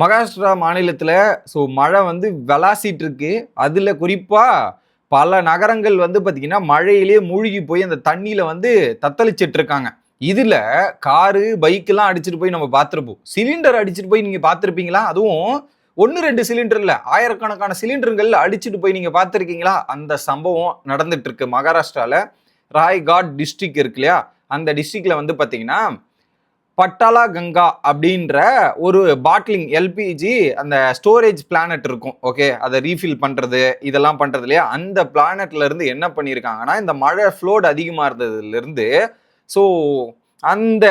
மகாராஷ்டிரா மாநிலத்தில் மழை விளாசிட்டு இருக்கு. அதில் குறிப்பாக பல நகரங்கள் பார்த்தீங்கன்னா மழையிலேயே மூழ்கி போய் அந்த தண்ணியில் தத்தளிச்சிட்டு இருக்காங்க. இதில் காரு பைக்கெல்லாம் அடிச்சுட்டு போய் நம்ம பார்த்துருப்போம். சிலிண்டர் அடிச்சுட்டு போய் நீங்கள் பார்த்துருப்பீங்களா? அதுவும் 1-2 சிலிண்டர் இல்லை, ஆயிரக்கணக்கான சிலிண்டர்கள் அடிச்சுட்டு போய் நீங்கள் பார்த்துருக்கீங்களா? அந்த சம்பவம் நடந்துட்டு இருக்கு மகாராஷ்டிராவில். ராய்காட் டிஸ்ட்ரிக்ட் இருக்கு இல்லையா, அந்த டிஸ்ட்ரிக்ட்ல பார்த்தீங்கன்னா பட்டாலா கங்கா அப்படின்ற ஒரு பாட்லிங் எல்பிஜி அந்த ஸ்டோரேஜ் பிளானட் இருக்கும். ஓகே, அதை ரீஃபில் பண்றது இதெல்லாம் பண்றது இல்லையா, அந்த பிளானட்ல இருந்து என்ன பண்ணியிருக்காங்கன்னா, இந்த மழை ஃப்ளோட் அதிகமா இருந்ததுல இருந்து அந்த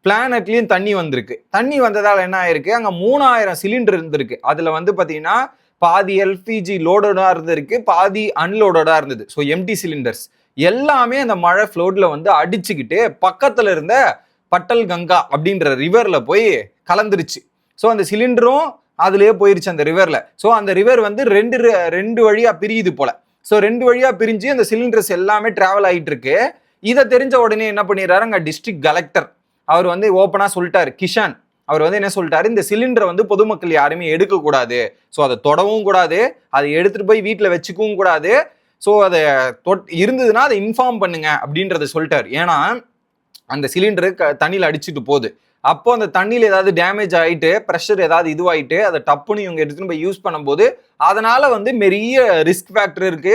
பிளானட்லயும் தண்ணி வந்திருக்கு. தண்ணி வந்ததால என்ன ஆயிருக்கு, அங்க 3000 சிலிண்டர் இருந்திருக்கு. அதுல பாத்தீங்கன்னா பாதி எல்பிஜி லோடடா இருந்திருக்கு, பாதி அன்லோடடா இருந்தது. எம்டி சிலிண்டர்ஸ் எல்லாமே அந்த மழை ஃப்ளோட்ல அடிச்சுக்கிட்டு பக்கத்துல இருந்த பட்டல் கங்கா அப்படின்ற ரிவர்ல போய் கலந்துருச்சு. அந்த சிலிண்டரும் அதுலயே போயிருச்சு அந்த ரிவர்ல. அந்த ரிவர் ரெண்டு வழியா பிரியுது போல. ரெண்டு வழியா பிரிஞ்சு அந்த சிலிண்டர்ஸ் எல்லாமே டிராவல் ஆகிட்டு இருக்கு. இதை தெரிஞ்ச உடனே என்ன பண்ணிடுறாரு, அங்க டிஸ்ட்ரிக்ட் கலெக்டர் அவர் ஓப்பனா சொல்லிட்டாரு. கிஷான் அவர் என்ன சொல்லிட்டாரு, இந்த சிலிண்டரை பொதுமக்கள் யாருமே எடுக்க கூடாது, அதை தொடவும் கூடாது, அதை எடுத்துட்டு போய் வீட்டுல வச்சுக்கவும் கூடாது, அதை இருந்ததுன்னா அதை இன்ஃபார்ம் பண்ணுங்க அப்படின்றத சொல்லிட்டாரு. ஏன்னா அந்த சிலிண்டரு தண்ணியில் அடிச்சுட்டு போகுது. அப்போ அந்த தண்ணியில் ஏதாவது டேமேஜ் ஆகிட்டு ப்ரெஷர் ஏதாவது இதுவாகிட்டு அதை டப்புன்னு இவங்க எடுத்துன்னு போய் யூஸ் பண்ணும்போது அதனால பெரிய ரிஸ்க் ஃபேக்டர் இருக்கு.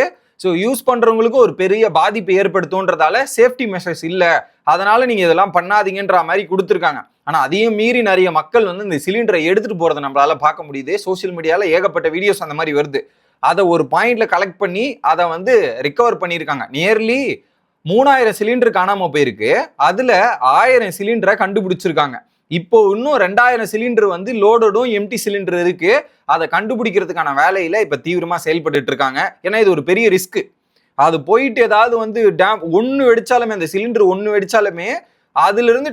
யூஸ் பண்றவங்களுக்கு ஒரு பெரிய பாதிப்பு ஏற்படுத்தும்ன்றதால சேஃப்டி மெஷர்ஸ் இல்லை, அதனால நீங்க இதெல்லாம் பண்ணாதீங்கன்ற மாதிரி கொடுத்துருக்காங்க. ஆனா அதையும் மீறி நிறைய மக்கள் இந்த சிலிண்டரை எடுத்துட்டு போறதை நம்மளால பார்க்க முடியுது. சோசியல் மீடியால ஏகப்பட்ட வீடியோஸ் அந்த மாதிரி வருது. அதை ஒரு பாயிண்ட்ல கலெக்ட் பண்ணி அதை ரிகவர் பண்ணியிருக்காங்க. நியர்லி 3000 சிலிண்டர் காணாம போயிருக்கு. அதுல 1000 சிலிண்டரை கண்டுபிடிச்சிருக்காங்க. இப்போ இன்னும் 2000 சிலிண்டர் லோடடும் எம்டி சிலிண்டர் இருக்கு. அதை கண்டுபிடிக்கிறதுக்கான வேலையில இப்ப தீவிரமா செயல்பட்டு இருக்காங்க. ஏன்னா இது ஒரு பெரிய ரிஸ்க். அது போயிட்டு ஏதாவது டேம் ஒன்னு வெடிச்சாலுமே, அந்த சிலிண்டர் ஒன்னு வெடிச்சாலுமே அதுல இருந்து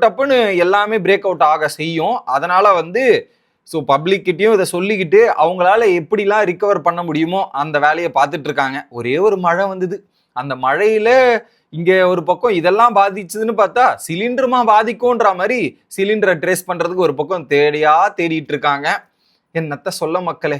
டப்புன்னு எல்லாமே பிரேக் அவுட் ஆக செய்யும். அதனால பப்ளிக் கிட்டையும் இதை சொல்லிக்கிட்டு அவங்களால எப்படிலாம் ரிகவர் பண்ண முடியுமோ அந்த வேலையை பார்த்துட்டு இருக்காங்க. ஒரே ஒரு மழை வந்தது, அந்த மழையில இங்க ஒரு பக்கம் இதெல்லாம் பாதிச்சதுன்னு பார்த்தா சிலிண்டருமா பாதிக்கும்ன்ற மாதிரி சிலிண்டரை ட்ரேஸ் பண்றதுக்கு ஒரு பக்கம் தேடிட்டு இருக்காங்க. என்னத்த சொல்ல மக்களே.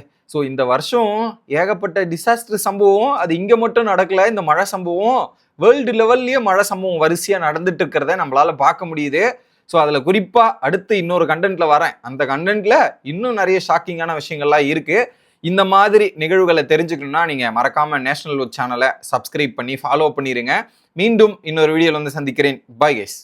இந்த வருஷம் ஏகப்பட்ட டிசாஸ்டர் சம்பவம். அது இங்க மட்டும் நடக்கல, இந்த மழை சம்பவம் வேர்ல்டு லெவல்லயே மழை சம்பவம் வரிசையா நடந்துட்டு இருக்கிறத நம்மளால பார்க்க முடியுது. அதுல குறிப்பா அடுத்து இன்னொரு கண்டென்ட்ல வரேன். அந்த கண்டென்ட்ல இன்னும் நிறைய ஷாக்கிங்கான விஷயங்கள்லாம் இருக்கு. இந்த மாதிரி நிகழ்வுகளை தெரிஞ்சுக்கணும்னா நீங்க மறக்காம நேஷனல் சேனலை சப்ஸ்கிரைப் பண்ணி ஃபாலோ பண்ணிருங்க. மீண்டும் இன்னொரு வீடியோல சந்திக்கிறேன். Bye guys.